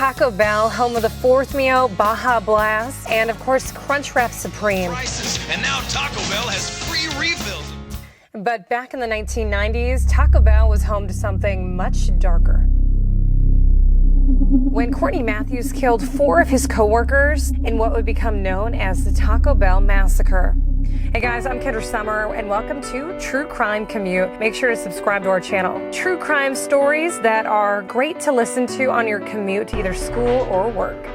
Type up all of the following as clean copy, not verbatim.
Taco Bell, home of the fourth meal, Baja Blast, and of course Crunchwrap Supreme. And now Taco Bell has free refills. But back in the 1990s, Taco Bell was home to something much darker. When Courtney Mathews killed 4 of his coworkers in what would become known as the Taco Bell Massacre. Hey guys, I'm Kendra Sommer, and welcome to True Crime Commute. Make sure to subscribe to our channel. True crime stories that are great to listen to on your commute to either school or work.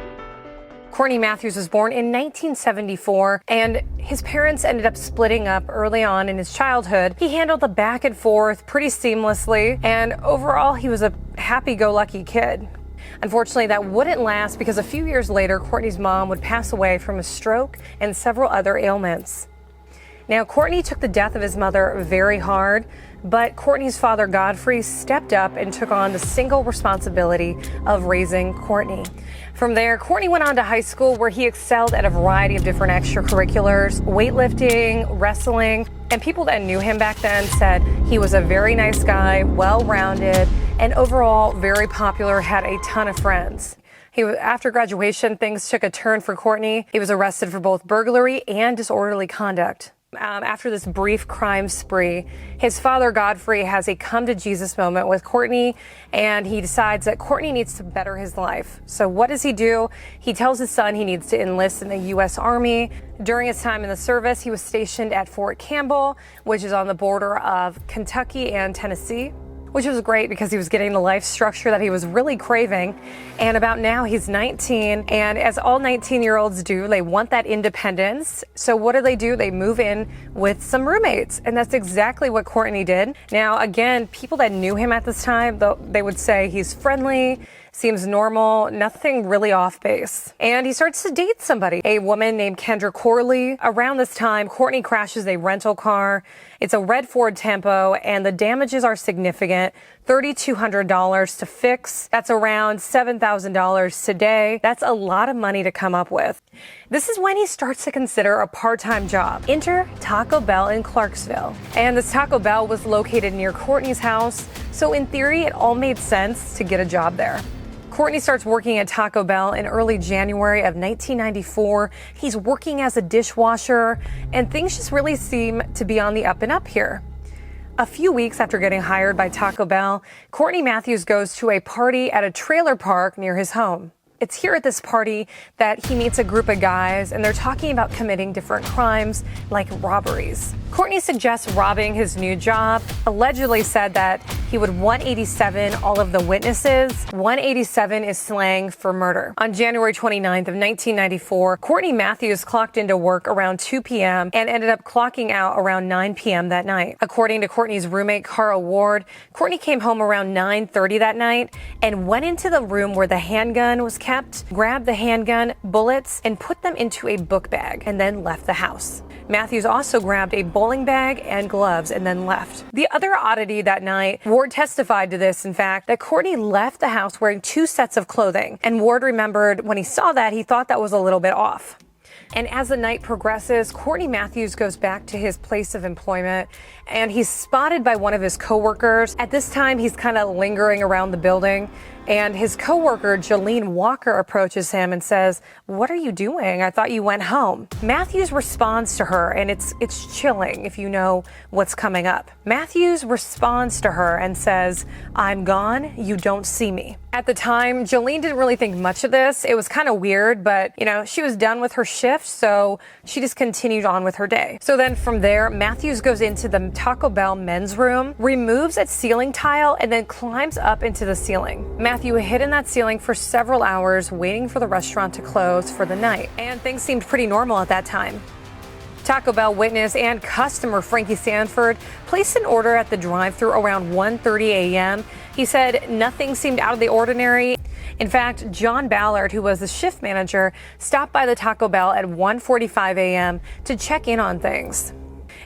Courtney Mathews was born in 1974, and his parents ended up splitting up early on in his childhood. He handled the back and forth pretty seamlessly, and overall he was a happy-go-lucky kid. Unfortunately, that wouldn't last because a few years later, Courtney's mom would pass away from a stroke and several other ailments. Now, Courtney took the death of his mother very hard, but Courtney's father, Godfrey, stepped up and took on the single responsibility of raising Courtney. From there, Courtney went on to high school where he excelled at a variety of different extracurriculars, weightlifting, wrestling, and people that knew him back then said he was a very nice guy, well-rounded, and overall very popular, had a ton of friends. After graduation, things took a turn for Courtney. He was arrested for both burglary and disorderly conduct. After this brief crime spree, his father, Godfrey, has a come-to-Jesus moment with Courtney, and he decides that Courtney needs to better his life. So what does he do? He tells his son he needs to enlist in the U.S. Army. During his time in the service, he was stationed at Fort Campbell, which is on the border of Kentucky and Tennessee, which was great because he was getting the life structure that he was really craving. And about now, he's 19, and as all 19-year-olds do, they want that independence. So what do? They move in with some roommates, and that's exactly what Courtney did. Now, again, people that knew him at this time, they would say he's friendly, seems normal, nothing really off base. And he starts to date somebody, a woman named Kendra. Around this time, Courtney crashes a rental car. It's a red Ford Tempo, and the damages are significant. $3,200 to fix. That's around $7,000 today. That's a lot of money to come up with. This is when he starts to consider a part-time job. Enter Taco Bell in Clarksville. And this Taco Bell was located near Courtney's house, so in theory, it all made sense to get a job there. Courtney starts working at Taco Bell in early January of 1994. He's working as a dishwasher, and things just really seem to be on the up and up here. A few weeks after getting hired by Taco Bell, Courtney Mathews goes to a party at a trailer park near his home. It's here at this party that he meets a group of guys, and they're talking about committing different crimes like robberies. Courtney suggests robbing his new job, allegedly said that he would 187 all of the witnesses. 187 is slang for murder. On January 29th of 1994, Courtney Mathews clocked into work around 2 p.m. and ended up clocking out around 9 p.m. that night. According to Courtney's roommate, Carl Ward, Courtney came home around 9:30 that night and went into the room where the handgun was kept, grabbed the handgun, bullets, and put them into a book bag, and then left the house. Mathews also grabbed a bowling bag and gloves and then left. The other oddity that night, Ward testified to this, in fact, that Courtney left the house wearing 2 sets of clothing. And Ward remembered when he saw that, he thought that was a little bit off. And as the night progresses, Courtney Mathews goes back to his place of employment, and he's spotted by one of his coworkers. At this time, he's kind of lingering around the building, and his coworker, Jolene Walker, approaches him and says, "What are you doing? I thought you went home." Mathews responds to her, and it's chilling if you know what's coming up. Mathews responds to her and says, "I'm gone, you don't see me." At the time, Jolene didn't really think much of this. It was kind of weird, but, she was done with her shift, so she just continued on with her day. So then from there, Mathews goes into the Taco Bell men's room, removes its ceiling tile, and then climbs up into the ceiling. Matthew hid in that ceiling for several hours, waiting for the restaurant to close for the night, and things seemed pretty normal at that time. Taco Bell witness and customer Frankie Sanford placed an order at the drive-thru around 1:30 a.m. He said nothing seemed out of the ordinary. In fact, John Ballard, who was the shift manager, stopped by the Taco Bell at 1:45 a.m. to check in on things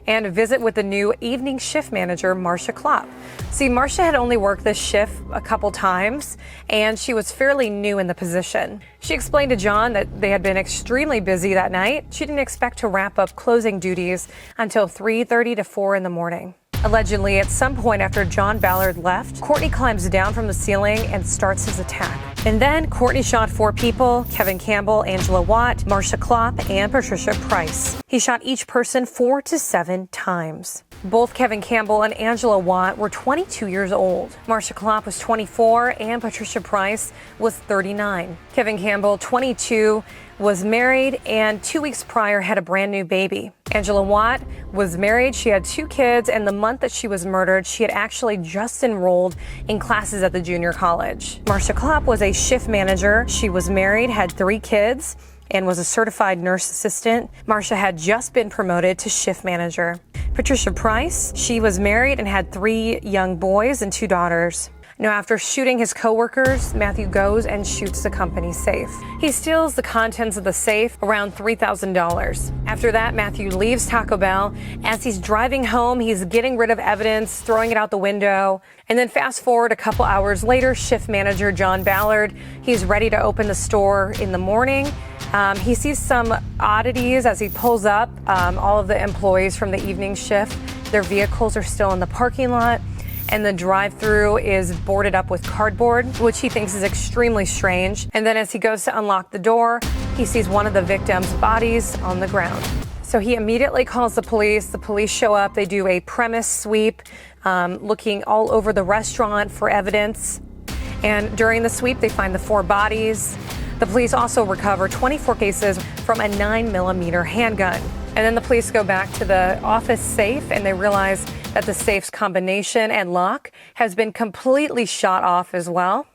and visit with the new evening shift manager, Marcia Klopp. See, Marcia had only worked this shift a couple times, and she was fairly new in the position. She explained to John that they had been extremely busy that night. She didn't expect to wrap up closing duties until 3:30 to 4 in the morning. Allegedly, at some point after John Ballard left, Courtney climbs down from the ceiling and starts his attack. And then Courtney shot 4 people: Kevin Campbell, Angela Watt, Marsha Klopp, and Patricia Price. He shot each person 4 to 7 times. Both Kevin Campbell and Angela Watt were 22 years old. Marsha Klopp was 24 and Patricia Price was 39. Kevin Campbell, 22, was married and 2 weeks prior had a brand new baby. Angela Watt was married, she had 2 kids, and the month that she was murdered, she had actually just enrolled in classes at the junior college. Marsha Klopp was a shift manager. She was married, had 3 kids, and was a certified nurse assistant. Marsha had just been promoted to shift manager. Patricia Price, she was married and had 3 young boys and 2 daughters. Now, after shooting his coworkers, Matthew goes and shoots the company safe. He steals the contents of the safe, around $3,000. After that, Matthew leaves Taco Bell. As he's driving home, he's getting rid of evidence, throwing it out the window. And then fast forward a couple hours later, shift manager John Ballard, he's ready to open the store in the morning. He sees some oddities as he pulls up. All of the employees from the evening shift, their vehicles are still in the parking lot, and the drive-through is boarded up with cardboard, which he thinks is extremely strange. And then as he goes to unlock the door, he sees one of the victims' bodies on the ground. So he immediately calls the police. The police show up. They do a premise sweep, looking all over the restaurant for evidence. And during the sweep, they find the 4 bodies. The police also recover 24 cases from a 9mm handgun. And then the police go back to the office safe and they realize that the safe's combination and lock has been completely shot off as well.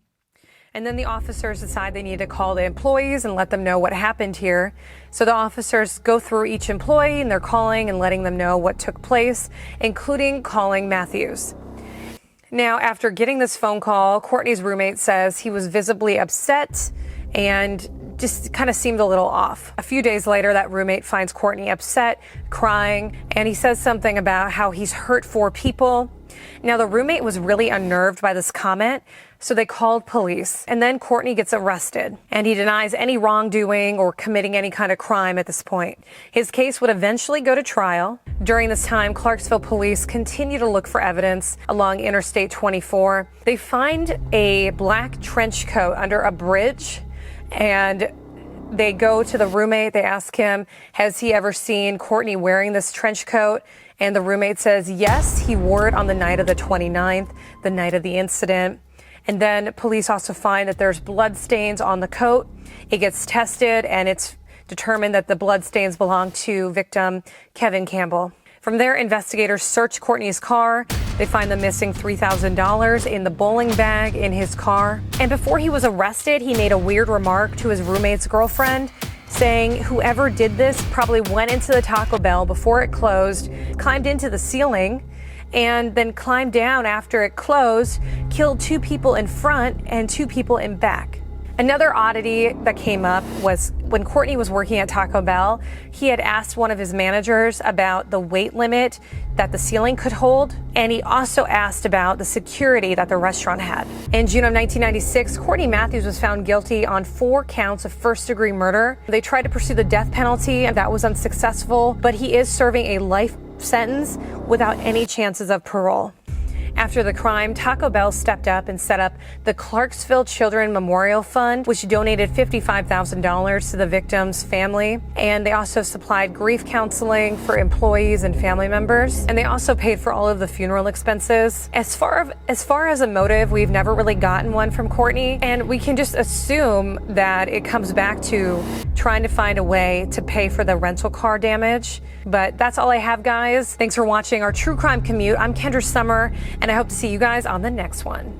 And then the officers decide they need to call the employees and let them know what happened here. So the officers go through each employee and they're calling and letting them know what took place, including calling Mathews. Now, after getting this phone call, Courtney's roommate says he was visibly upset and just kind of seemed a little off. A few days later, that roommate finds Courtney upset, crying, and he says something about how he's hurt 4 people. Now, the roommate was really unnerved by this comment, so they called police. And then Courtney gets arrested, and he denies any wrongdoing or committing any kind of crime at this point. His case would eventually go to trial. During this time, Clarksville police continue to look for evidence along Interstate 24. They find a black trench coat under a bridge, and they go to the roommate. They ask him, has he ever seen Courtney wearing this trench coat? And the roommate says, yes, he wore it on the night of the 29th, the night of the incident. And then police also find that there's blood stains on the coat. It gets tested and it's determined that the blood stains belong to victim Kevin Campbell. From there, investigators search Courtney's car. They find the missing $3,000 in the bowling bag in his car. And before he was arrested, he made a weird remark to his roommate's girlfriend, saying whoever did this probably went into the Taco Bell before it closed, climbed into the ceiling, and then climbed down after it closed, killed 2 people in front and 2 people in back. Another oddity that came up was when Courtney was working at Taco Bell, he had asked one of his managers about the weight limit that the ceiling could hold, and he also asked about the security that the restaurant had. In June of 1996, Courtney Mathews was found guilty on 4 counts of first-degree murder. They tried to pursue the death penalty, and that was unsuccessful, but he is serving a life sentence without any chances of parole. After the crime, Taco Bell stepped up and set up the Clarksville Children Memorial Fund, which donated $55,000 to the victim's family. And they also supplied grief counseling for employees and family members. And they also paid for all of the funeral expenses. As far as a motive, we've never really gotten one from Courtney. And we can just assume that it comes back to trying to find a way to pay for the rental car damage. But that's all I have, guys. Thanks for watching our True Crime Commute. I'm Kendra Sommer, and I hope to see you guys on the next one.